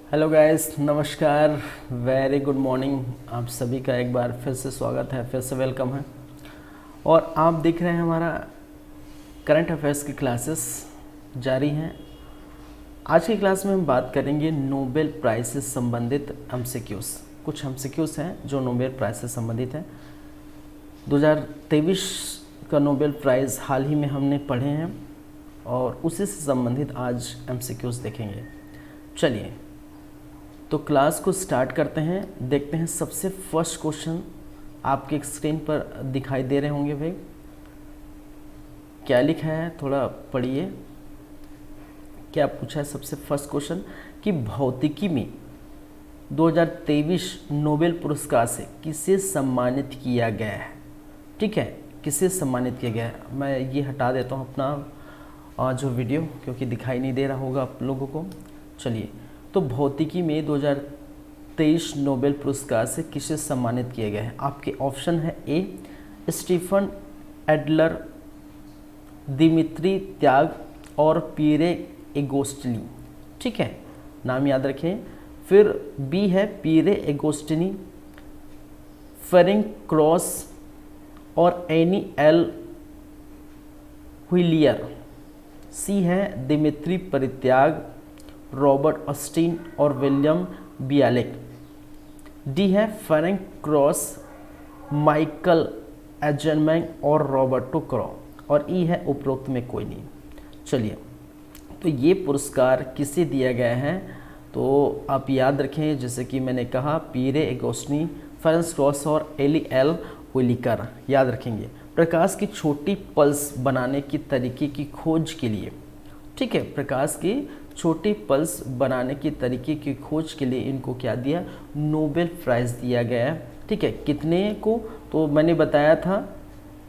Hello guys, नमस्कार, very good morning. आप सभी का एक बार फिर से स्वागत है, फिर से वेलकम है। और आप देख रहे हैं हमारा करंट अफेयर्स की क्लासेस जारी हैं। आज की क्लास में हम बात करेंगे नोबेल प्राइज़ से संबंधित एमसीक्यूज़। कुछ एमसीक्यूज़ हैं जो नोबेल प्राइज़ से संबंधित हैं। 2023 का नोबेल प्राइज़ हाल ही में हमने पढ़े हैं और उसी से संबंधित आज एमसीक्यूज़ देखेंगे। चलिए तो क्लास को स्टार्ट करते हैं। देखते हैं सबसे फर्स्ट क्वेश्चन आपके स्क्रीन पर दिखाई दे रहे होंगे। भाई क्या लिखा है, थोड़ा पढ़िए। क्या पूछा है सबसे फर्स्ट क्वेश्चन कि भौतिकी में 2023 नोबेल पुरस्कार से किसे सम्मानित किया गया है। ठीक है, किसे सम्मानित किया गया है। मैं ये हटा देता हूँ अपना जो वीडियो, क्योंकि दिखाई नहीं दे रहा होगा आप लोगों को। चलिए, तो भौतिकी में 2023 नोबेल पुरस्कार से किसे सम्मानित किया गया है। आपके ऑप्शन है ए स्टीफन एडलर, दिमित्री त्याग और पीरे एगोस्टिनी। ठीक है, नाम याद रखें। फिर बी है पीरे एगोस्टिनी, फेरिंग क्रॉस और एनी एल हुइलियर। सी है दिमित्री परित्याग, रॉबर्ट ऑस्टिन और विलियम बियालेक। डी है फेरेंग क्रॉस, माइकल एजनमैन और रॉबर्टो क्रॉ। और ई है उपरोक्त में कोई नहीं। चलिए, तो ये पुरस्कार किसे दिया गया है तो आप याद रखें, जैसे कि मैंने कहा पीरे एगोस्टिनी, फेरेंग क्रॉस और एली एल हुइलिकर याद रखेंगे। प्रकाश की छोटी पल्स बनाने की तरीके की खोज के लिए। ठीक है, प्रकाश की छोटी पल्स बनाने की तरीके की खोज के लिए इनको क्या दिया, नोबेल प्राइज़ दिया गया है। ठीक है, कितने को, तो मैंने बताया था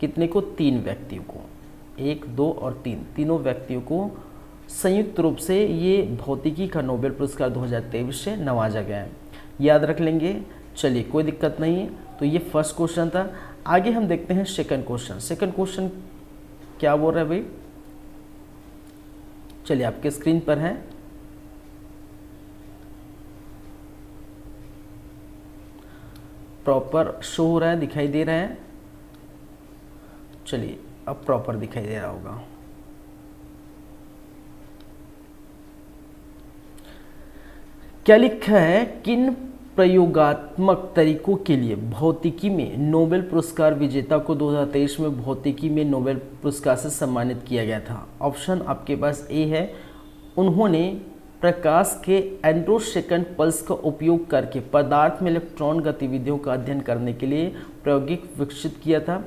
कितने को, 3 व्यक्तियों को, 1, 2 और 3, तीनों व्यक्तियों को संयुक्त रूप से ये भौतिकी का नोबेल पुरस्कार 2023 से नवाजा गया है। याद रख लेंगे। चलिए, कोई दिक्कत नहीं है। तो ये फर्स्ट क्वेश्चन था। आगे हम देखते हैं सेकंड क्वेश्चन। सेकंड क्वेश्चन क्या बोल रहा है भाई, चलिए आपके स्क्रीन पर है। प्रॉपर शो हो रहा है, दिखाई दे रहा है। चलिए, अब प्रॉपर दिखाई दे रहा होगा। क्या लिखा है, किन प्रयोगात्मक तरीकों के लिए भौतिकी में नोबेल पुरस्कार विजेता को 2023 में भौतिकी में नोबेल पुरस्कार से सम्मानित किया गया था। ऑप्शन आपके पास ए है, उन्होंने प्रकाश के एंड्रोसेकंड पल्स का उपयोग करके पदार्थ में इलेक्ट्रॉन गतिविधियों का अध्ययन करने के लिए प्रौद्योगिकी विकसित किया था।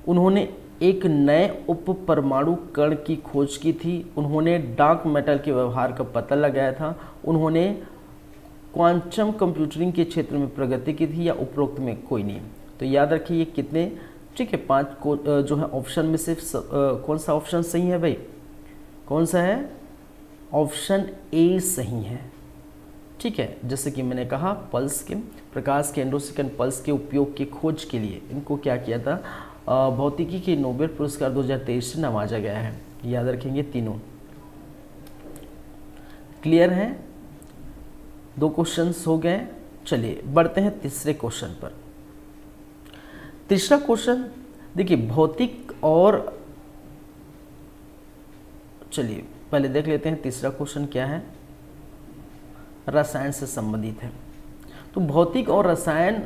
उन्होंने एक नए उप परमाणु कण की खोज की थी। उन्होंने डार्क मैटर के व्यवहार का पता लगाया था। उन्होंने क्वांटम कंप्यूटिंग के क्षेत्र में प्रगति की थी, या उपरोक्त में कोई नहीं। तो याद रखिए ये कितने, ठीक है, 5 को जो है ऑप्शन में से कौन सा ऑप्शन सही है भाई, कौन सा है, ऑप्शन ए सही है। ठीक है, जैसे कि मैंने कहा पल्स के, प्रकाश के एंड्रोसेकंड पल्स के उपयोग की खोज के लिए इनको क्या किया था, भौतिकी के नोबेल पुरस्कार 2023 से नवाजा गया है। याद रखेंगे तीनों। क्लियर है, 2 क्वेश्चंस हो गए। चलिए बढ़ते हैं तीसरे क्वेश्चन पर। तीसरा क्वेश्चन देखिए, भौतिक और, चलिए पहले देख लेते हैं तीसरा क्वेश्चन क्या है। रसायन से संबंधित है। तो भौतिक और रसायन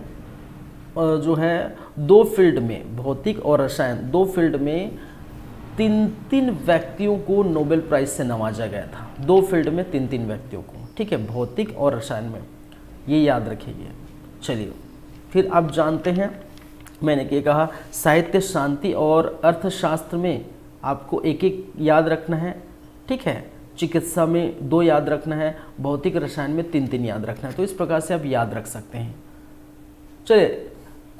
जो है 2 फील्ड में, भौतिक और रसायन 2 फील्ड में 3 व्यक्तियों को नोबेल प्राइज से नवाजा गया था। 2 फील्ड में 3 व्यक्तियों को। ठीक है, भौतिक और रसायन में, ये याद रखिए। चलिए फिर आप जानते हैं, मैंने क्या कहा, साहित्य, शांति और अर्थशास्त्र में आपको 1-1 याद रखना है। ठीक है, चिकित्सा में 2 याद रखना है, भौतिक रसायन में 3-3 याद रखना है। तो इस प्रकार से आप याद रख सकते हैं। चलिए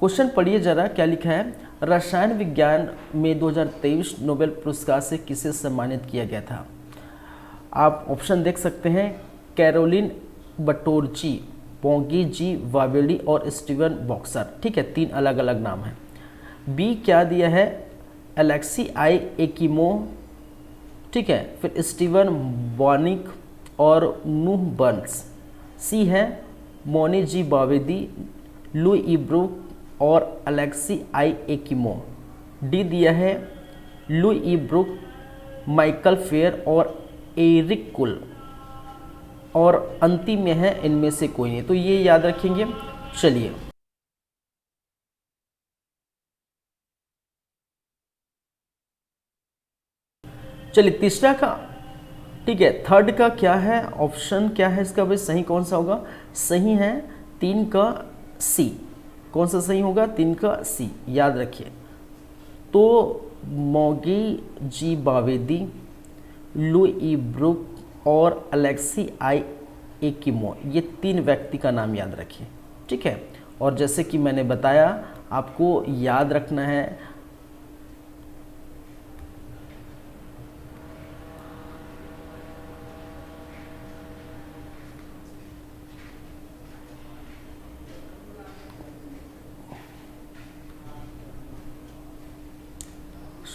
क्वेश्चन पढ़िए जरा, क्या लिखा है। रसायन विज्ञान में 2023 नोबेल पुरस्कार से किसे सम्मानित किया गया था। आप ऑप्शन देख सकते हैं, कैरोलिन बटोरची, पोंगी जी वावेली और स्टीवन बॉक्सर। ठीक है, 3 अलग अलग नाम हैं। बी क्या दिया है, एलेक्सी आई एकिमो। ठीक है, फिर स्टीवन बॉनिक और नूह बर्न्स। सी है मोनी जी बावेदी, लुई ब्रुक और अलेक्सी आई एकिमो। डी दिया है लुई ब्रुक, माइकल फेयर और एरिक कुल। और अंतिम में है इनमें से कोई नहीं। तो ये याद रखेंगे। चलिए तीसरा का, ठीक है, थर्ड का क्या है, ऑप्शन क्या है इसका भाई, सही कौन सा होगा? सही है 3 का सी। कौन सा सही होगा? 3 का सी, याद रखिए। तो मोगी जी बावेदी, लुई ब्रुक और अलेक्सी आई एकिमो, ये 3 व्यक्ति का नाम याद रखिए, ठीक है। और जैसे कि मैंने बताया, आपको याद रखना है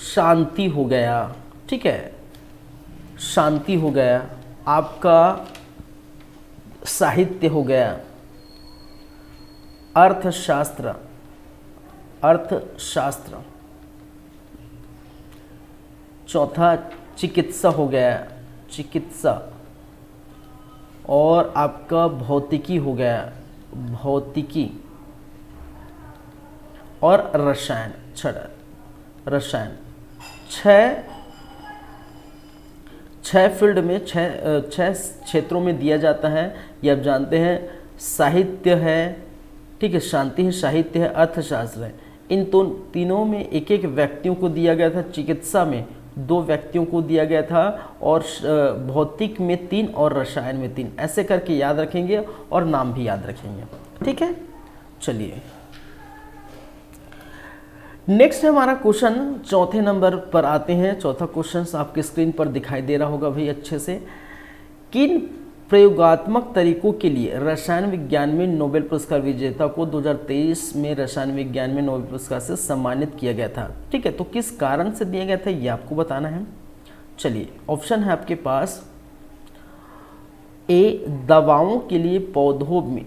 शांति हो गया, ठीक है, शांति हो गया, आपका साहित्य हो गया, अर्थशास्त्र, अर्थशास्त्र, चौथा चिकित्सा हो गया, चिकित्सा, और आपका भौतिकी हो गया, भौतिकी, और रसायन, रसायन। छह फील्ड में, छह क्षेत्रों में दिया जाता है, ये आप जानते हैं। साहित्य है, ठीक है, शांति है, साहित्य है, अर्थशास्त्र है। इन तीनों में एक एक व्यक्तियों को दिया गया था। चिकित्सा में 2 व्यक्तियों को दिया गया था, और भौतिक में 3 और रसायन में 3। ऐसे करके याद रखेंगे और नाम भी याद रखेंगे, ठीक है। चलिए नेक्स्ट है हमारा क्वेश्चन, चौथे नंबर पर आते हैं। चौथा क्वेश्चन आपके स्क्रीन पर दिखाई दे रहा होगा भाई अच्छे से। किन प्रयोगात्मक तरीकों के लिए रसायन विज्ञान में नोबेल पुरस्कार विजेता को 2023 में रसायन विज्ञान में नोबेल पुरस्कार से सम्मानित किया गया था? ठीक है, तो किस कारण से दिया गया था ये आपको बताना है। चलिए ऑप्शन है आपके पास। ए, दवाओं के लिए पौधों में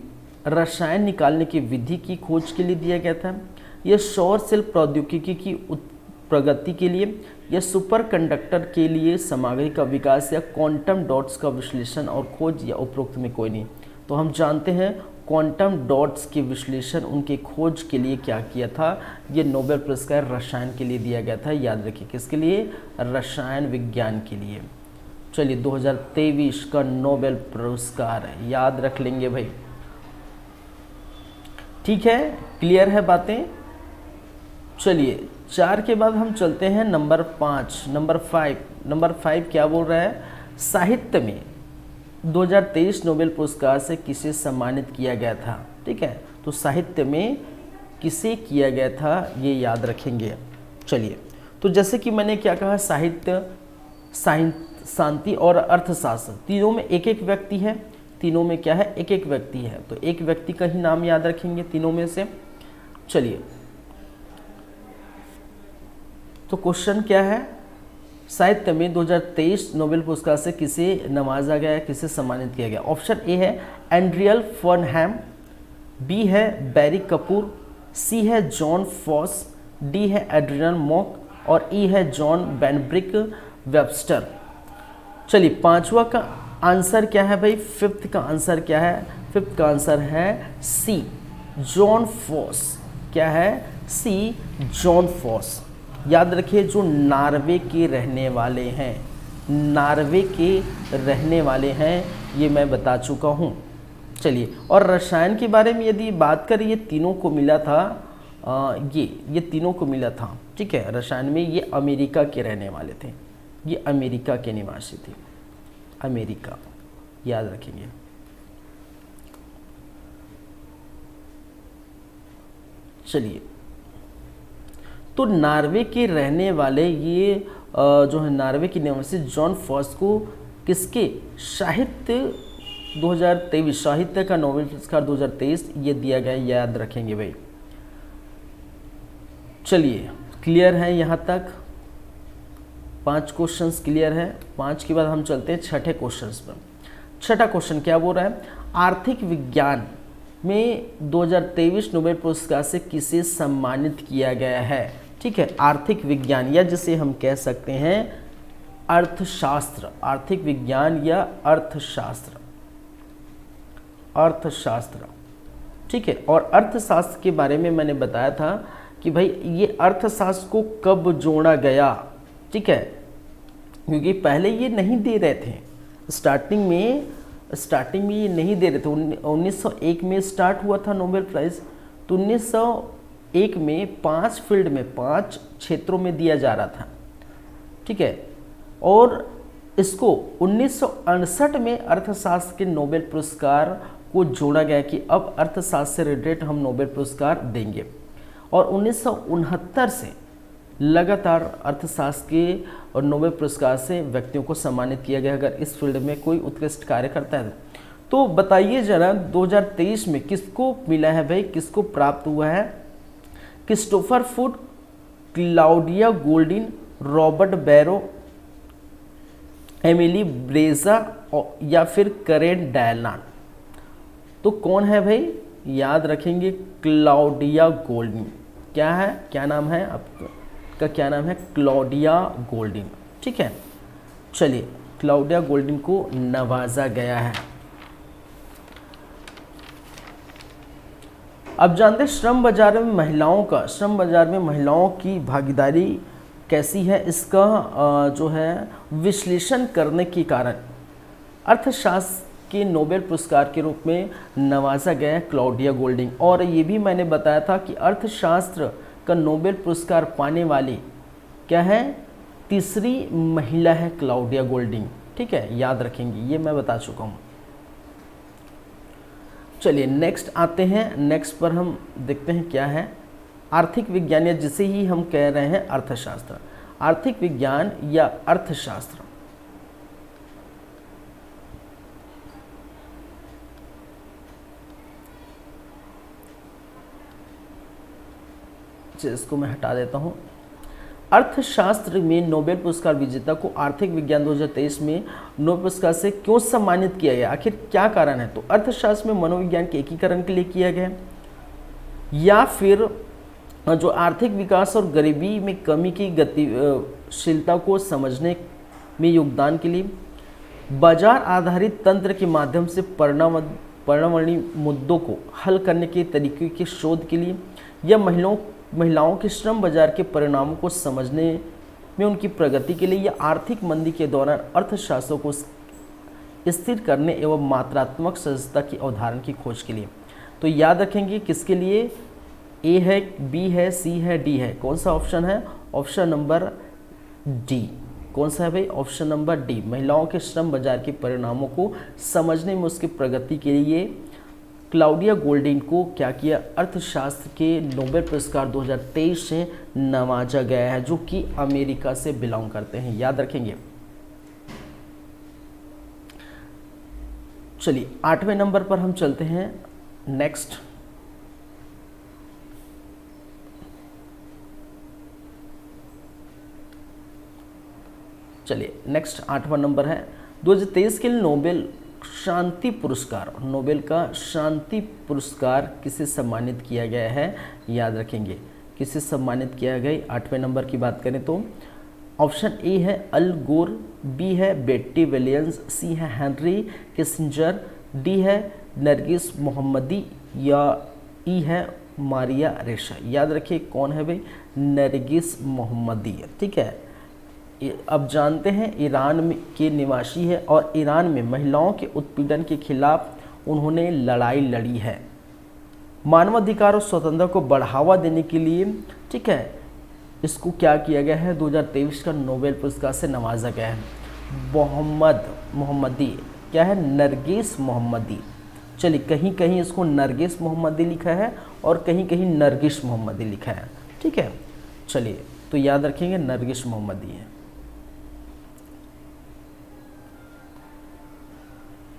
रसायन निकालने की विधि की खोज के लिए दिया गया था, यह सौर सेल प्रौद्योगिकी की प्रगति के लिए, या सुपर कंडक्टर के लिए सामग्री का विकास, या क्वांटम डॉट्स का विश्लेषण और खोज, या उपरोक्त में कोई नहीं। तो हम जानते हैं क्वांटम डॉट्स के विश्लेषण, उनके खोज के लिए क्या किया था, ये नोबेल पुरस्कार रसायन के लिए दिया गया था। याद रखिए किसके लिए? रसायन विज्ञान के लिए। चलिए 2023 का नोबेल पुरस्कार है, याद रख लेंगे भाई, ठीक है, क्लियर है बातें। चलिए 4 के बाद हम चलते हैं नंबर 5, नंबर 5 क्या बोल रहा है? साहित्य में 2023 नोबेल पुरस्कार से किसे सम्मानित किया गया था? ठीक है, तो साहित्य में किसे किया गया था ये याद रखेंगे। चलिए, तो जैसे कि मैंने क्या कहा, साहित्य, शांति और अर्थशास्त्र, तीनों में एक एक व्यक्ति है। तीनों में क्या है? एक एक व्यक्ति है, तो एक व्यक्ति का ही नाम याद रखेंगे तीनों में से। चलिए, तो क्वेश्चन क्या है? साहित्य में 2023 नोबेल पुरस्कार से किसे नवाजा गया, किसे सम्मानित किया गया? ऑप्शन ए है एंड्रियल फर्नहैम, बी है बैरी कपूर, सी है जॉन फॉस, डी है एड्रियन मॉक, और ई है जॉन बेनब्रिक वेबस्टर। चलिए, पांचवा का आंसर क्या है भाई? फिफ्थ का आंसर क्या है? फिफ्थ का आंसर है सी, जॉन फॉस। क्या है? See, Jon Fosse. याद रखिए, जो नॉर्वे के रहने वाले हैं, नॉर्वे के रहने वाले हैं, ये मैं बता चुका हूँ। चलिए, और रसायन के बारे में यदि बात करें, ये तीनों को मिला था, ये तीनों को मिला था, ठीक है। रसायन में ये अमेरिका के रहने वाले थे, ये अमेरिका के निवासी थे, अमेरिका, याद रखेंगे। चलिए, तो नॉर्वे के रहने वाले ये जो है नॉर्वे के निवासी जॉन फॉस को किसके साहित्य 2023 साहित्य का नोबेल पुरस्कार 2023 ये दिया गया, याद रखेंगे भाई। चलिए, क्लियर है यहाँ तक? 5 क्वेश्चंस क्लियर है। 5 के बाद हम चलते हैं छठे क्वेश्चंस पर। छठा क्वेश्चन क्या बोल रहा है, आर्थिक विज्ञान में 2023 नोबेल पुरस्कार से किसे सम्मानित किया गया है। ठीक है, आर्थिक विज्ञान या जिसे हम कह सकते हैं अर्थशास्त्र, आर्थिक विज्ञान या अर्थशास्त्र, अर्थशास्त्र। ठीक है, और अर्थशास्त्र के बारे में मैंने बताया था कि भाई ये अर्थशास्त्र को कब जोड़ा गया। ठीक है, क्योंकि पहले ये नहीं दे रहे थे, स्टार्टिंग में ये नहीं दे रहे थे। 1901 में स्टार्ट हुआ था नोबेल प्राइज़, तो 1901 में 5 फील्ड में 5 क्षेत्रों में दिया जा रहा था। ठीक है, और इसको 1968 में अर्थशास्त्र के नोबेल पुरस्कार को जोड़ा गया कि अब अर्थशास्त्र से रिलेटेड हम नोबेल पुरस्कार देंगे, और 1969 से लगातार अर्थशास्त्र के और नोबेल पुरस्कार से व्यक्तियों को सम्मानित किया गया अगर इस फील्ड में कोई उत्कृष्ट कार्य करता है। तो बताइए जरा 2023 में किसको मिला है भाई, किसको प्राप्त हुआ है। क्रिस्टोफर फूड, Claudia Goldin, Robert Barro, Emily Breza या फिर करेन डायलान। तो कौन है भाई, याद रखेंगे क्लाउडिया गोल्डिन। क्या है, क्या नाम है आपका, क्या नाम है, क्लाउडिया गोल्डिन। ठीक है, चलिए क्लाउडिया गोल्डिन को नवाजा गया है। अब जानते हैं श्रम बाजार में महिलाओं का, श्रम बाजार में महिलाओं की भागीदारी कैसी है, इसका जो है विश्लेषण करने के कारण अर्थशास्त्र के नोबेल पुरस्कार के रूप में नवाजा गया है क्लाउडिया गोल्डिन। और ये भी मैंने बताया था कि अर्थशास्त्र का नोबेल पुरस्कार पाने वाली क्या है, तीसरी महिला है क्लाउडिया गोल्डिन। ठीक है, याद रखेंगे, ये मैं बता चुका हूँ। चलिए नेक्स्ट आते हैं, नेक्स्ट पर हम देखते हैं क्या है, आर्थिक विज्ञान या जिसे ही हम कह रहे हैं अर्थशास्त्र, आर्थिक विज्ञान या अर्थशास्त्र। इसको मैं हटा देता हूं। अर्थशास्त्र में नोबेल पुरस्कार विजेता को आर्थिक विज्ञान 2023 में नोबेल पुरस्कार से क्यों सम्मानित किया गया, आखिर क्या कारण है। तो अर्थशास्त्र में मनोविज्ञान के एकीकरण के लिए किया गया, या फिर जो आर्थिक विकास और गरीबी में कमी की गतिशीलता को समझने में योगदान के लिए, बाजार आधारित तंत्र के माध्यम से पर्यावरणीय मुद्दों को हल करने के तरीके की शोध के लिए, या महिलाओं के श्रम बाजार के परिणामों को समझने में उनकी प्रगति के लिए, या आर्थिक मंदी के दौरान अर्थशास्त्रों को स्थिर करने एवं मात्रात्मक सजगता की अवधारणा की खोज के लिए। तो याद रखेंगे किसके लिए, ए है, बी है, सी है, डी है। कौन सा ऑप्शन है, ऑप्शन नंबर डी। कौन सा है भाई, ऑप्शन नंबर डी। महिलाओं के श्रम बाजार के परिणामों को समझने में उसकी प्रगति के लिए क्लाउडिया गोल्डिन को क्या किया, अर्थशास्त्र के नोबेल पुरस्कार 2023 से नवाजा गया है, जो कि अमेरिका से बिलोंग करते हैं, याद रखेंगे। चलिए 8वें नंबर पर हम चलते हैं, नेक्स्ट। चलिए नेक्स्ट 8वां नंबर है 2023 के लिए नोबेल शांति पुरस्कार, नोबेल का शांति पुरस्कार किसे सम्मानित किया गया है, याद रखेंगे किसे सम्मानित किया गया। 8वें नंबर की बात करें तो ऑप्शन ए है अल गोर, बी है बेट्टी विलियम्स, सी है हेनरी किसिंजर, डी है नरगिस मोहम्मदी, या ई है मारिया रेशा। याद रखिए कौन है भाई, नरगिस मोहम्मदी। ठीक है, अब जानते हैं ईरान के निवासी है और ईरान में महिलाओं के उत्पीड़न के खिलाफ उन्होंने लड़ाई लड़ी है, मानवाधिकार और स्वतंत्रता को बढ़ावा देने के लिए। ठीक है, इसको क्या किया गया है, 2023 का नोबेल पुरस्कार से नवाजा गया है। मोहम्मदी क्या है, नरगिस मोहम्मदी। चलिए कहीं कहीं इसको नरगिस मोहम्मदी लिखा है और कहीं कहीं नरगिस मोहम्मदी लिखा है। ठीक है, चलिए तो याद रखेंगे नरगिस मोहम्मदी है,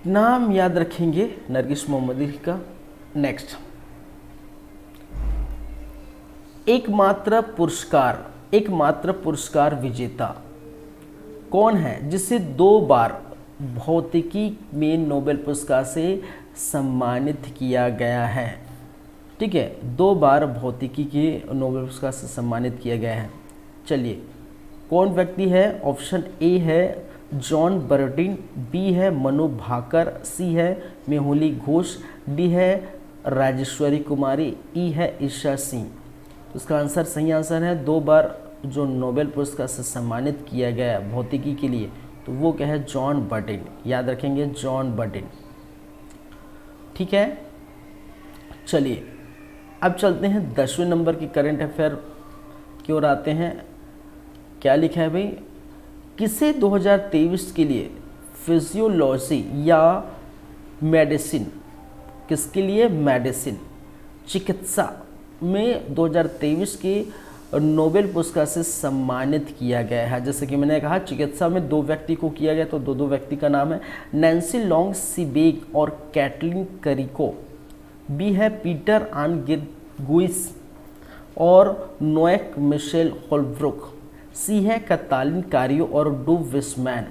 नाम याद रखेंगे नरगिस मोहम्मदी का। नेक्स्ट, एकमात्र पुरस्कार विजेता कौन है जिसे 2 बार भौतिकी में नोबेल पुरस्कार से सम्मानित किया गया है। ठीक है, 2 बार भौतिकी के नोबेल पुरस्कार से सम्मानित किया गया है। चलिए, कौन व्यक्ति है? ऑप्शन ए है जॉन बर्डिन, बी है मनु भाकर, सी है मेहुली घोष, डी है राजेश्वरी कुमारी, ई है ईशा सिंह। तो इसका आंसर, सही आंसर है 2 बार जो नोबेल पुरस्कार से सम्मानित किया गया है भौतिकी के लिए, तो वो क्या है? John Bardeen. याद रखेंगे, जॉन बर्डिन। ठीक है, चलिए अब चलते हैं 10वें नंबर की करंट अफेयर की ओर आते हैं। क्या लिखा है भाई? किसे 2023 के लिए फिजियोलॉजी या मेडिसिन, किसके लिए? मेडिसिन, चिकित्सा में 2023 के नोबेल पुरस्कार से सम्मानित किया गया है। जैसे कि मैंने कहा, चिकित्सा में 2 व्यक्ति को किया गया, तो 2 व्यक्ति का नाम है नैन्सी लॉन्ग सीबेग और कैटलिन करिको, बी है पीटर आन गुइस और नोएक मिशेल होलब्रुक, सी है कतालिन कारियो और डू विस्मैन,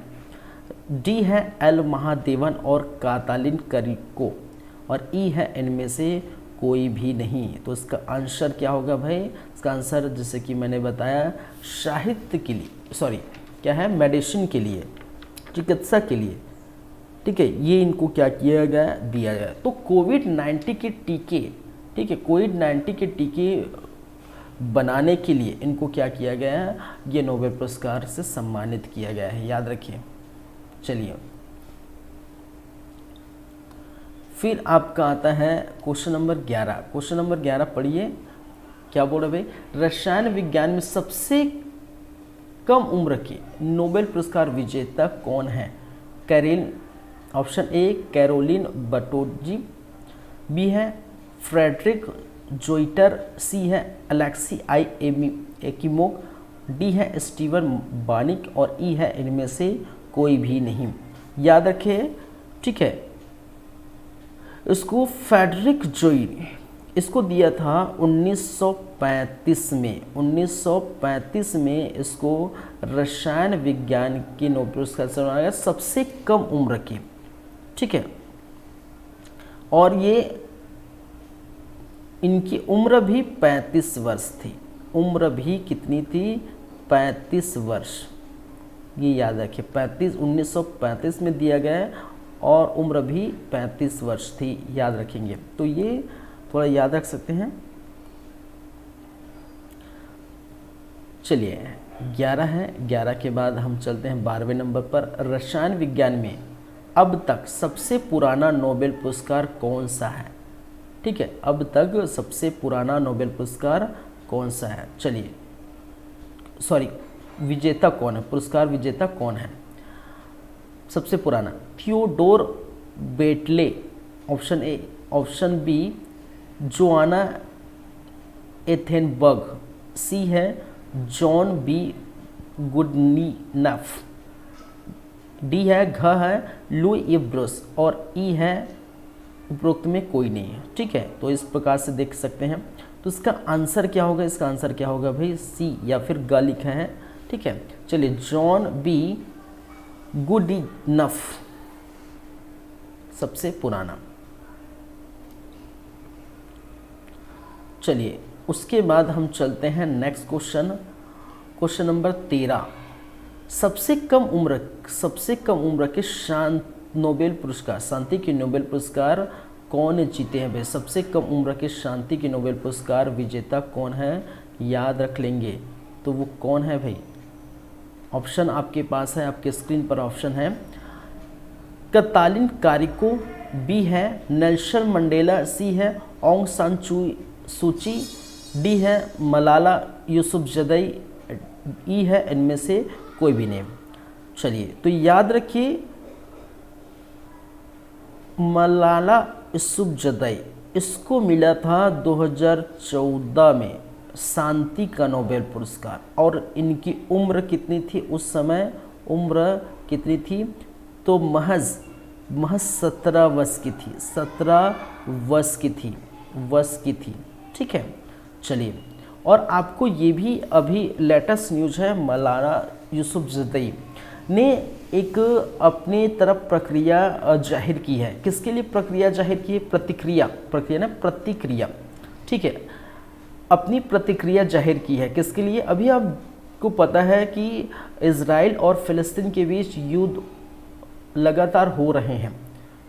डी है एल महादेवन और कातालिन करिको, और ई है इनमें से कोई भी नहीं। तो इसका आंसर क्या होगा भाई? इसका आंसर, जैसे कि मैंने बताया, साहित्य के लिए, सॉरी क्या है, मेडिसिन के लिए, चिकित्सा के लिए। ठीक है, ये इनको क्या किया गया? दिया गया। तो कोविड-19 के टीके, ठीक है, कोविड-19 के टीके बनाने के लिए इनको क्या किया गया है? ये नोबेल पुरस्कार से सम्मानित किया गया है, याद रखिए। चलिए, फिर आपका आता है क्वेश्चन नंबर 11। क्वेश्चन नंबर 11 पढ़िए, क्या बोल रहे भाई? रसायन विज्ञान में सबसे कम उम्र के नोबेल पुरस्कार विजेता कौन है? ऑप्शन ए कैरोलिन बटोजी, बी है फ्रेडरिक जोइटर, सी है अलेक्सी आई एकिमोक, डी है स्टीवन बानिक, और ई है इनमें से कोई भी नहीं। याद रखिए, ठीक है, इसको फ्रेडरिक जोइटर, इसको दिया था 1935 में। 1935 में इसको रसायन विज्ञान के नोबेल पुरस्कार से बनाया गया, सबसे कम उम्र की। ठीक है, और ये इनकी उम्र भी 35 वर्ष थी। उम्र भी कितनी थी? 35 वर्ष। ये याद रखिए, 1935 में दिया गया है और उम्र भी 35 वर्ष थी, याद रखेंगे। तो ये थोड़ा याद रख सकते हैं। चलिए, 11 है, 11 के बाद हम चलते हैं 12वें नंबर पर। रसायन विज्ञान में अब तक सबसे पुराना नोबेल पुरस्कार कौन सा है? ठीक है, अब तक सबसे पुराना नोबेल पुरस्कार कौन सा है? चलिए, सॉरी, विजेता कौन है? पुरस्कार विजेता कौन है सबसे पुराना? थियोडोर बेटले, option A, option B Joanna Athenberg, C है जॉन बी गुडनीनफ, डी है घ है लुई ब्रुस, और ई है उपरोक्त में कोई नहीं है। ठीक है, तो इस प्रकार से देख सकते हैं। तो इसका आंसर क्या होगा? इसका आंसर क्या होगा भाई? सी या फिर ग लिखा है। ठीक है, चलिए, जॉन बी गुडनीनफ सबसे पुराना। चलिए, उसके बाद हम चलते हैं नेक्स्ट क्वेश्चन, क्वेश्चन नंबर 13। सबसे कम उम्र के नोबेल पुरस्कार, शांति के नोबेल पुरस्कार कौन जीते हैं भाई? सबसे कम उम्र के शांति के नोबेल पुरस्कार विजेता कौन है? याद रख लेंगे। तो वो कौन है भाई? ऑप्शन आपके पास है, आपके स्क्रीन पर ऑप्शन है। कतालिन कारिको, बी है नेल्सन मंडेला, सी है ऑन्ग सान सूची, डी है मलाला यूसुफजई, ई है इनमें से कोई भी नहीं। चलिए, तो याद रखिए, मलाला यूसुफजई, इसको मिला था 2014 में शांति का नोबेल पुरस्कार, और इनकी उम्र कितनी थी उस समय? उम्र कितनी थी? तो महज 17 वर्ष की थी, 17 वर्ष की थी। ठीक है, चलिए, और आपको ये भी अभी लेटेस्ट न्यूज है, मलाला यूसुफजई ने एक अपनी तरफ प्रक्रिया जाहिर की है। किसके लिए प्रक्रिया जाहिर की है? प्रतिक्रिया, प्रक्रिया ना प्रतिक्रिया, ठीक है, अपनी प्रतिक्रिया जाहिर की है। किसके लिए? अभी आपको पता है कि इजराइल और फिलिस्तीन के बीच युद्ध लगातार हो रहे हैं,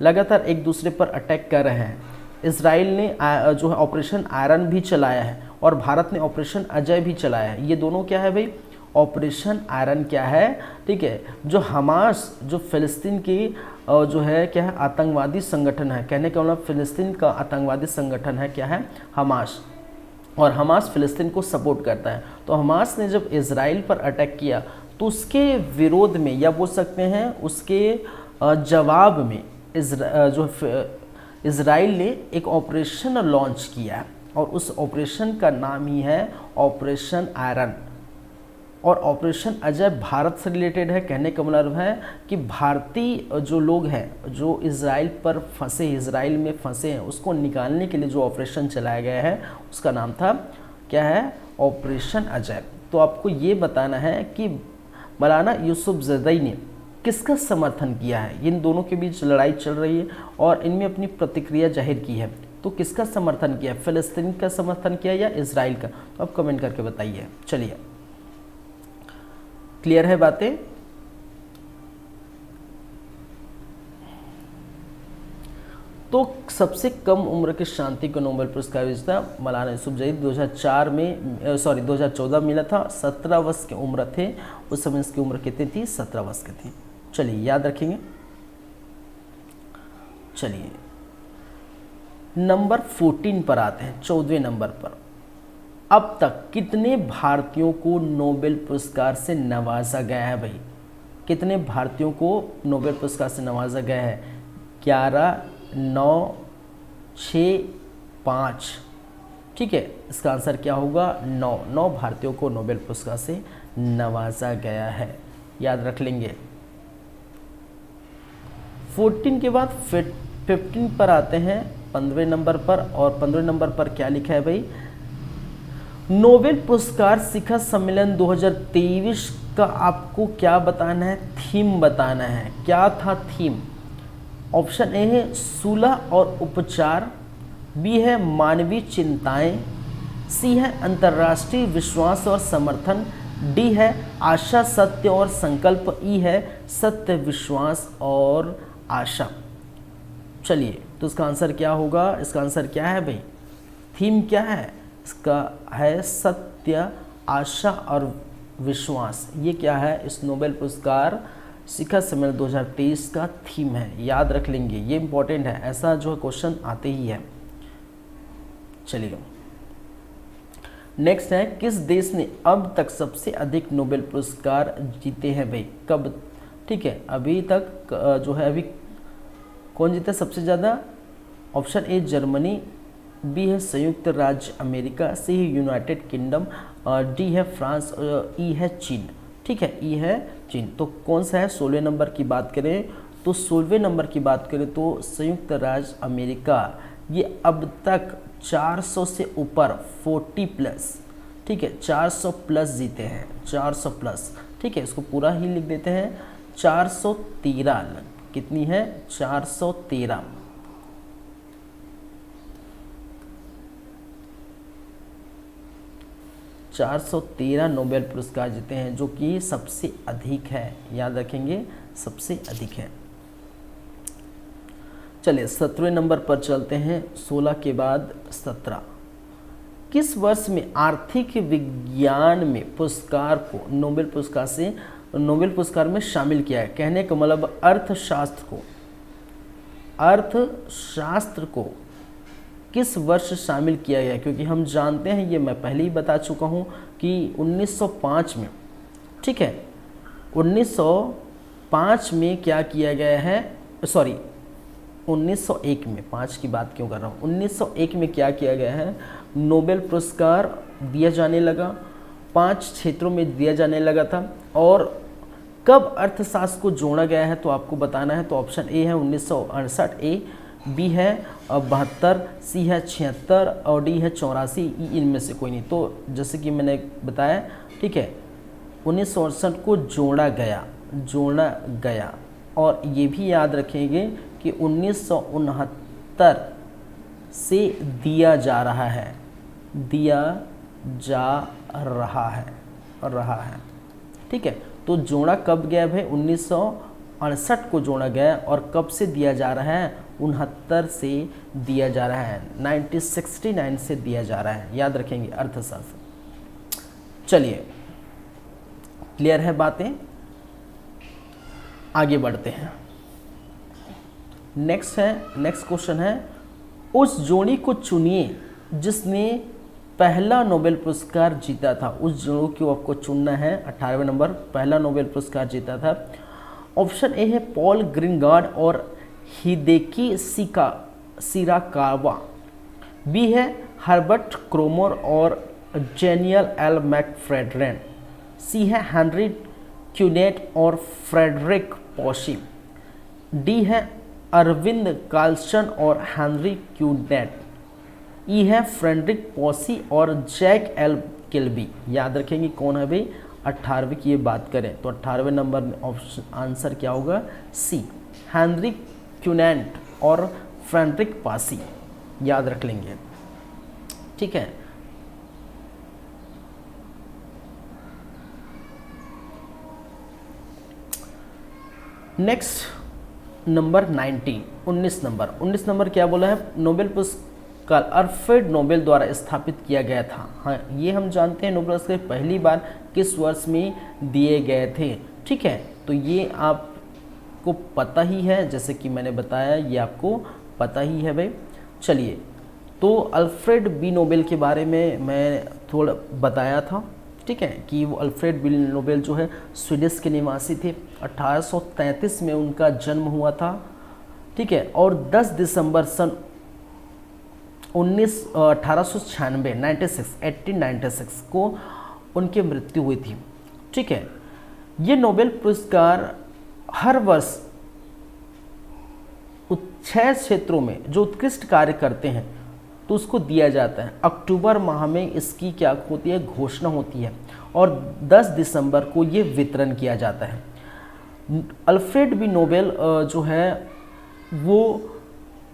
लगातार एक दूसरे पर अटैक कर रहे हैं। इजराइल ने जो है ऑपरेशन आयरन भी चलाया है और भारत ने ऑपरेशन अजय भी चलाया है। ये दोनों क्या है भाई? ऑपरेशन आयरन क्या है, ठीक है, जो हमास, जो फिलिस्तीन की जो है क्या है, आतंकवादी संगठन है। कहने का मतलब फिलिस्तीन का आतंकवादी संगठन है क्या है? हमास। और हमास फिलिस्तीन को सपोर्ट करता है। तो हमास ने जब इजराइल पर अटैक किया तो उसके विरोध में, या बोल सकते हैं उसके जवाब में, इजराइल ने एक ऑपरेशन लॉन्च किया और उस ऑपरेशन का नाम ही है ऑपरेशन आयरन। और ऑपरेशन अजय भारत से रिलेटेड है। कहने का मतलब है कि भारतीय जो लोग हैं जो इजराइल पर फंसे, इजराइल में फंसे हैं, उसको निकालने के लिए जो ऑपरेशन चलाया गया है उसका नाम था क्या है? ऑपरेशन अजय। तो आपको ये बताना है कि मौलाना यूसुफजई ने किसका समर्थन किया है। इन दोनों के बीच लड़ाई चल रही है और इनमें अपनी प्रतिक्रिया जाहिर की है। तो किसका समर्थन किया? फिलिस्तीन का समर्थन किया या इजराइल का? तो आप कमेंट करके बताइए। चलिए, क्लियर है बातें? तो सबसे कम उम्र के शांति को नोबेल पुरस्कार विजेता मौलाना यूसुफजई 2004 में 2014 मिला था। 17 वर्ष की उम्र थे उस समय। इसकी उम्र कितनी थी? 17 वर्ष की थी। चलिए, याद रखेंगे। चलिए, नंबर 14 पर आते हैं, 14वें नंबर पर। अब तक कितने भारतीयों को नोबेल पुरस्कार से नवाजा गया है भाई? कितने भारतीयों को नोबेल पुरस्कार से नवाजा गया है? 11, 9, 6, 5, ठीक है। इसका आंसर क्या होगा? 9 भारतीयों को नोबेल पुरस्कार से नवाजा गया है। याद रख लेंगे। 14 के बाद 15 पर आते हैं, 15वें नंबर पर। और 15वें नंबर पर क्या लिखा है भाई? नोबेल पुरस्कार शिखर सम्मेलन 2023 का आपको क्या बताना है? थीम बताना है। क्या था थीम? ऑप्शन ए है सुलह और उपचार, बी है मानवीय चिंताएं, सी है अंतर्राष्ट्रीय विश्वास और समर्थन, डी है आशा सत्य और संकल्प, ई है सत्य विश्वास और आशा। चलिए, तो इसका आंसर क्या होगा? इसका आंसर क्या है भाई? थीम क्या है इसका? है सत्य, आशा और विश्वास। ये क्या है? इस नोबेल पुरस्कार शिखर सम्मेलन 2023 का थीम है। याद रख लेंगे, ये इंपॉर्टेंट है, ऐसा जो है क्वेश्चन आते ही है। चलिए, नेक्स्ट है, किस देश ने अब तक सबसे अधिक नोबेल पुरस्कार जीते हैं भाई? कब? ठीक है, अभी तक जो है अभी कौन जीता सबसे ज़्यादा? ऑप्शन ए जर्मनी, बी है संयुक्त राज्य अमेरिका, सी है यूनाइटेड किंगडम, डी है फ्रांस, ई है चीन। ठीक है, ई है चीन। तो कौन सा है? 16वें नंबर की बात करें तो 16वें नंबर की बात करें तो संयुक्त राज्य अमेरिका, ये अब तक 400 से ऊपर 40 प्लस, ठीक है, 400 प्लस जीते हैं, 400 प्लस। ठीक है, इसको पूरा ही लिख देते हैं, 413। कितनी है? 413। नोबेल पुरस्कार जीते हैं, जो कि सबसे अधिक है। याद रखेंगे, सबसे अधिक है। चलिए, 17वें नंबर पर चलते हैं, 16 के बाद 17। किस वर्ष में आर्थिक विज्ञान में पुरस्कार को नोबेल पुरस्कार में शामिल किया है? कहने का मतलब अर्थशास्त्र को किस वर्ष शामिल किया गया? क्योंकि हम जानते हैं, ये मैं पहले ही बता चुका हूँ कि 1905 में, ठीक है, 1905 में क्या किया गया है? 1901 में, 5 की बात क्यों कर रहा हूँ? 1901 में क्या किया गया है? नोबेल पुरस्कार दिया जाने लगा, 5 क्षेत्रों में दिया जाने लगा था। और कब अर्थशास्त्र को जोड़ा गया है तो आपको बताना है। तो ऑप्शन ए है 1968, ए, बी है 72, सी है 76 और डी है 84, ई इनमें से कोई नहीं। तो जैसे कि मैंने बताया, ठीक है, 1968 को जोड़ा गया, जोड़ा गया। और ये भी याद रखेंगे कि 1969 से दिया जा रहा है, दिया जा रहा है। ठीक है, तो जोड़ा कब गया भाई? 1968 को जोड़ा गया। और कब से दिया जा रहा है? 69 से दिया जा रहा है, 1969 से दिया जा रहा है। याद रखेंगे अर्थशास्त्र। चलिए, क्लियर है बातें? आगे बढ़ते हैं। नेक्स्ट क्वेश्चन है, उस जोड़ी को चुनिए जिसने पहला नोबेल पुरस्कार जीता था। उस जोड़ी को आपको चुनना है। 18वें नंबर, पहला नोबेल पुरस्कार जीता था। ऑप्शन ए है पॉल ग्रिंगार्ड और हिदेकी शिराकावा। बी है हर्बर्ट क्रोमर और जेनियल एल मैकफ्रेडरेन। सी है हेनरी क्यूनेट और फ्रेडरिक पॉशी। डी है अरविंद कार्लसन और हेनरी क्यूनेट। ई है फ्रेडरिक पॉसी और जैक एल किल्बी। याद रखेंगे कौन है भाई? 18वें की ये बात करें तो 18वें नंबर में ऑप्शन आंसर क्या होगा? सी, हेनरी क्यूनेट और फ्रेडरिक पॉसी। याद रख लेंगे, ठीक है। नेक्स्ट नंबर 19 नंबर क्या बोला है? नोबेल पुरस्कार अल्फ्रेड नोबेल द्वारा स्थापित किया गया था। हाँ, ये हम जानते हैं नोबेल पुरस्कार पहली बार किस वर्ष में दिए गए थे। ठीक है, तो ये आपको पता ही है, जैसे कि मैंने बताया, ये आपको पता ही है भाई। चलिए, तो अल्फ्रेड बी नोबेल के बारे में मैं थोड़ा बताया था, ठीक है, कि वो अल्फ्रेड बी नोबेल जो है स्वीडिश के निवासी थे। 1833 में उनका जन्म हुआ था, ठीक है, और 10 दिसंबर सन 1896 को उनकी मृत्यु हुई थी। ठीक है, ये नोबेल पुरस्कार हर वर्ष 6 क्षेत्रों में जो उत्कृष्ट कार्य करते हैं तो उसको दिया जाता है। अक्टूबर माह में इसकी क्या होती है? घोषणा होती है, और 10 दिसंबर को ये वितरण किया जाता है। अल्फ्रेड बी नोबेल जो है वो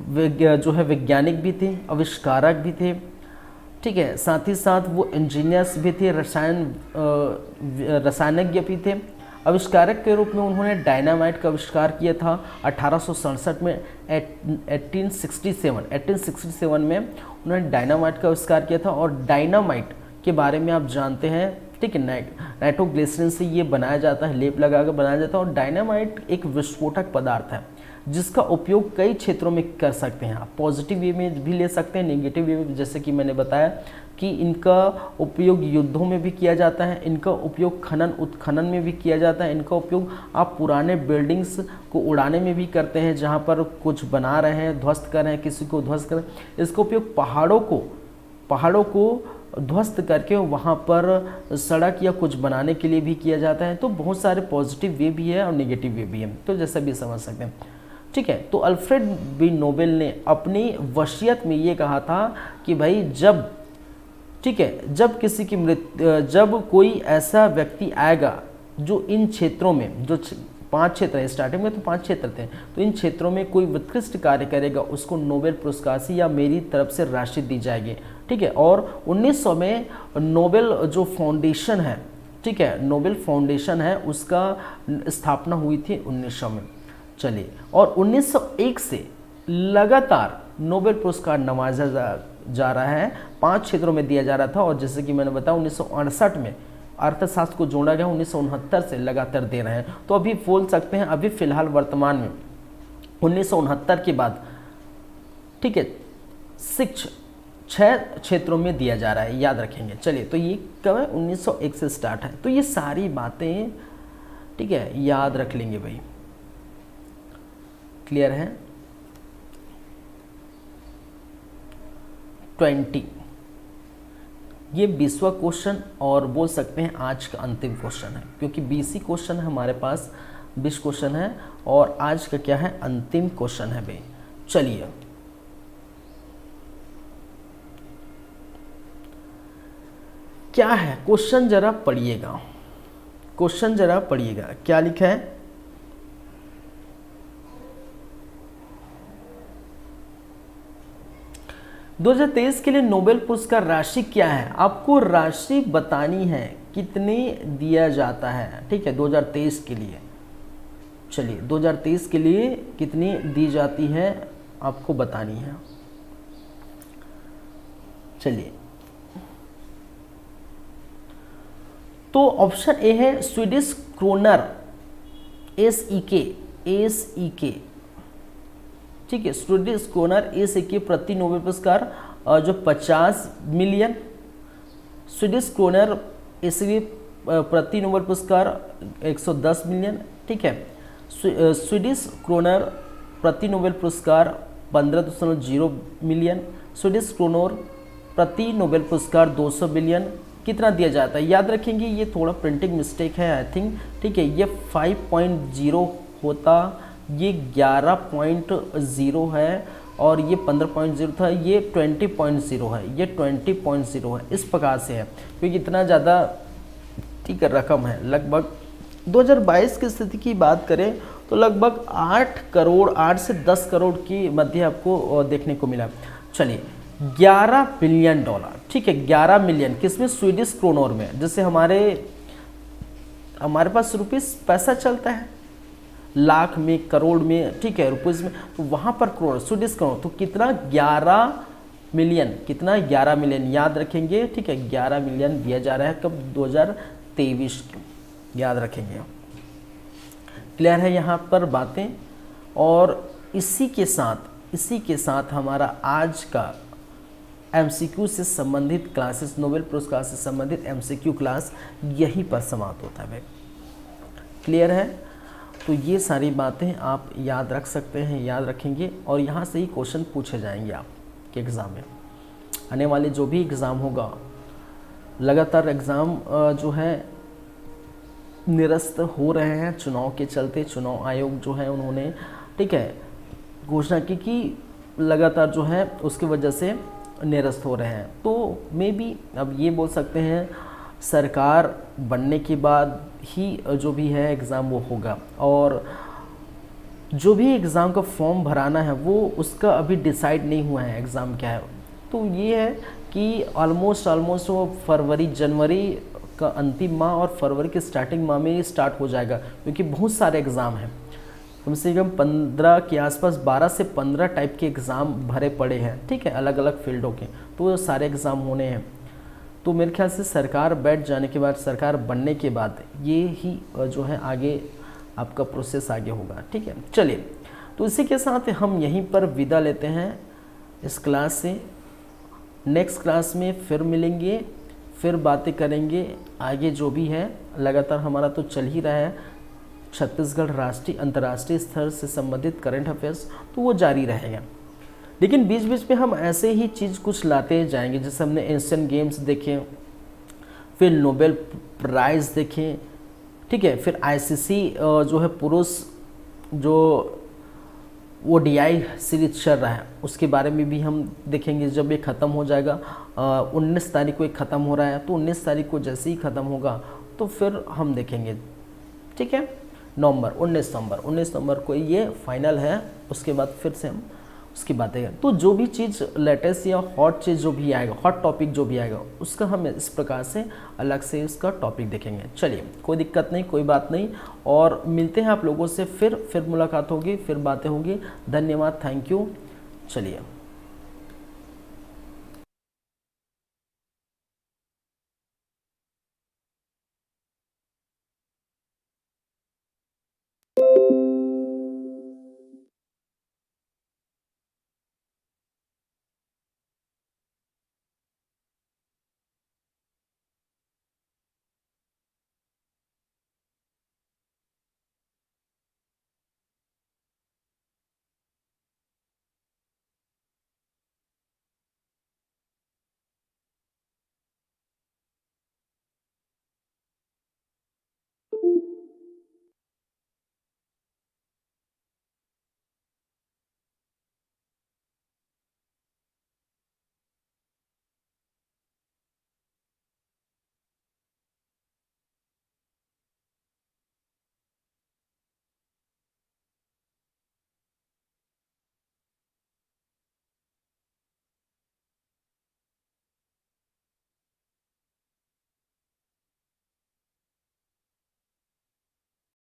वैज्ञानिक भी थे, आविष्कारक भी थे, ठीक है, साथ ही साथ वो इंजीनियर्स भी थे, रसायनज्ञ भी थे। आविष्कारक के रूप में उन्होंने डायनामाइट का आविष्कार किया था 1867 में। 1867 में उन्होंने डायनामाइट का आविष्कार किया था। और डायनामाइट के बारे में आप जानते हैं, ठीक है, नाइट्रोग्लिसरीन से ये बनाया जाता है, लेप लगाकर बनाया जाता है। और डायनामाइट एक विस्फोटक पदार्थ है जिसका उपयोग कई क्षेत्रों में कर सकते हैं। आप पॉजिटिव वे में भी ले सकते हैं, नेगेटिव वे में, जैसे कि मैंने बताया कि इनका उपयोग युद्धों में भी किया जाता है, इनका उपयोग उत्खनन में भी किया जाता है, इनका उपयोग आप पुराने बिल्डिंग्स को उड़ाने में भी करते हैं, जहाँ पर कुछ बना रहे हैं, ध्वस्त कर रहे हैं, किसी को ध्वस्त कर रहे हैं। इसका उपयोग पहाड़ों को ध्वस्त करके वहाँ पर सड़क या कुछ बनाने के लिए भी किया जाता है। तो बहुत सारे पॉजिटिव वे भी है और नेगेटिव वे भी है, तो जैसा भी समझ सकते हैं, ठीक है। तो अल्फ्रेड बी नोबेल ने अपनी वसीयत में ये कहा था कि भाई जब, ठीक है, जब कोई ऐसा व्यक्ति आएगा जो इन क्षेत्रों में, जो 5 क्षेत्र है, स्टार्टिंग में तो 5 क्षेत्र थे, तो इन क्षेत्रों में कोई उत्कृष्ट कार्य करेगा उसको नोबेल पुरस्कार से या मेरी तरफ से राशि दी जाएगी, ठीक है। और 1900 में नोबेल जो फाउंडेशन है, ठीक है, नोबेल फाउंडेशन है, उसका स्थापना हुई थी 1900 में। चलिए, और 1901 से लगातार नोबेल पुरस्कार नवाजा जा रहा है, 5 क्षेत्रों में दिया जा रहा था। और जैसे कि मैंने बताया 1968 में अर्थशास्त्र को जोड़ा गया, 1969 से लगातार दे रहे हैं। तो अभी बोल सकते हैं अभी फिलहाल वर्तमान में 1969 के बाद, ठीक है, 6 क्षेत्रों में दिया जा रहा है, याद रखेंगे। चलिए, तो ये कब है? 1901 से स्टार्ट है। तो ये सारी बातें, ठीक है, याद रख लेंगे भाई। क्लियर है? 20 ये 20वां क्वेश्चन और बोल सकते हैं आज का अंतिम क्वेश्चन है, क्योंकि 20 ही क्वेश्चन है हमारे पास, 20 क्वेश्चन है और आज का क्या है? अंतिम क्वेश्चन है भाई। चलिए, क्या है क्वेश्चन, जरा पढ़िएगा। क्वेश्चन जरा पढ़िएगा, क्या लिखा है। दो 2023 के लिए नोबेल पुरस्कार राशि क्या है, आपको राशि बतानी है, कितने दिया जाता है, ठीक है, 2023 के लिए। चलिए 2023 के लिए कितनी दी जाती है आपको बतानी है। चलिए तो ऑप्शन ए है स्वीडिश क्रोनर, SEK, ठीक है, स्वीडिश क्रोनर SEK प्रति नोबेल पुरस्कार जो 50 मिलियन, स्वीडिश क्रोनर SEK प्रति नोबेल पुरस्कार 110 मिलियन, ठीक है, स्वीडिश क्रोनर प्रति नोबेल पुरस्कार 15.0 मिलियन, स्वीडिश क्रोनर प्रति नोबेल पुरस्कार 200 बिलियन। कितना दिया जाता है याद रखेंगे, ये थोड़ा प्रिंटिंग मिस्टेक है आई थिंक, ठीक है, ये 5.0 होता, ये 11.0 है और ये 15.0 था, ये 20.0 है, ये 20.0 है, इस प्रकार से है क्योंकि इतना ज़्यादा ठीक है रकम है। लगभग 2022 की स्थिति की बात करें तो लगभग 8 से 10 करोड़ की मध्य आपको देखने को मिला। चलिए $11 बिलियन, ठीक है, 11 मिलियन किसमें, स्वीडिश क्रोनर में, जैसे हमारे पास रुपीस पैसा चलता है लाख में, करोड़ में, ठीक है, रुपीस में, तो वहाँ पर करोड़, स्वीडिश क्रोनर, तो कितना 11 मिलियन, कितना 11 मिलियन याद रखेंगे, ठीक है, 11 मिलियन दिया जा रहा है कब, 2023 याद रखेंगे। क्लियर है यहाँ पर बातें। और इसी के साथ हमारा आज का MCQ से संबंधित क्लासेस, नोबेल पुरस्कार से संबंधित MCQ क्लास यहीं पर समाप्त होता है। क्लियर है, तो ये सारी बातें आप याद रख सकते हैं, याद रखेंगे और यहाँ से ही क्वेश्चन पूछे जाएंगे आपके एग्ज़ाम में। आने वाले जो भी एग्ज़ाम होगा, लगातार एग्ज़ाम जो है निरस्त हो रहे हैं चुनाव के चलते। चुनाव आयोग जो है उन्होंने, ठीक है, घोषणा की कि लगातार जो है उसकी वजह से निरस्त हो रहे हैं। तो मे बी अब ये बोल सकते हैं सरकार बनने के बाद ही जो भी है एग्ज़ाम वो होगा, और जो भी एग्ज़ाम का फॉर्म भराना है वो उसका अभी डिसाइड नहीं हुआ है एग्ज़ाम क्या है। तो ये है कि ऑलमोस्ट वो फरवरी जनवरी का अंतिम माह और फरवरी के स्टार्टिंग माह में स्टार्ट हो जाएगा, क्योंकि बहुत सारे एग्ज़ाम हैं, कम से कम 15 के आसपास, 12 से 15 टाइप के एग्ज़ाम भरे पड़े हैं, ठीक है, अलग अलग फील्डों के, तो वो सारे एग्ज़ाम होने हैं। तो मेरे ख्याल से सरकार बैठ जाने के बाद, सरकार बनने के बाद ये ही जो है आगे आपका प्रोसेस आगे होगा, ठीक है। चलिए, तो इसी के साथ हम यहीं पर विदा लेते हैं इस क्लास से। नेक्स्ट क्लास में फिर मिलेंगे, फिर बातें करेंगे आगे जो भी है। लगातार हमारा तो चल ही रहा है छत्तीसगढ़ राष्ट्रीय अंतर्राष्ट्रीय स्तर से संबंधित करंट अफेयर्स, तो वो जारी रहेगा, लेकिन बीच बीच में हम ऐसे ही चीज़ कुछ लाते जाएंगे। जैसे हमने एशियन गेम्स देखे, फिर नोबेल प्राइज़ देखें, ठीक है, फिर ICC जो है पुरुष जो ODI सीरीज चल रहा है उसके बारे में भी हम देखेंगे। जब ये ख़त्म हो जाएगा, 19 तारीख को एक ख़त्म हो रहा है, तो 19 तारीख को जैसे ही ख़त्म होगा तो फिर हम देखेंगे, ठीक है। 19 नवंबर को ये फाइनल है, उसके बाद फिर से हम उसकी बातें करें। तो जो भी चीज़ लेटेस्ट या हॉट चीज़ जो भी आएगा, हॉट टॉपिक जो भी आएगा, उसका हम इस प्रकार से अलग से इसका टॉपिक देखेंगे। चलिए, कोई दिक्कत नहीं, कोई बात नहीं, और मिलते हैं आप लोगों से फिर मुलाकात होगी, फिर बातें होगी। धन्यवाद, थैंक यू। चलिए।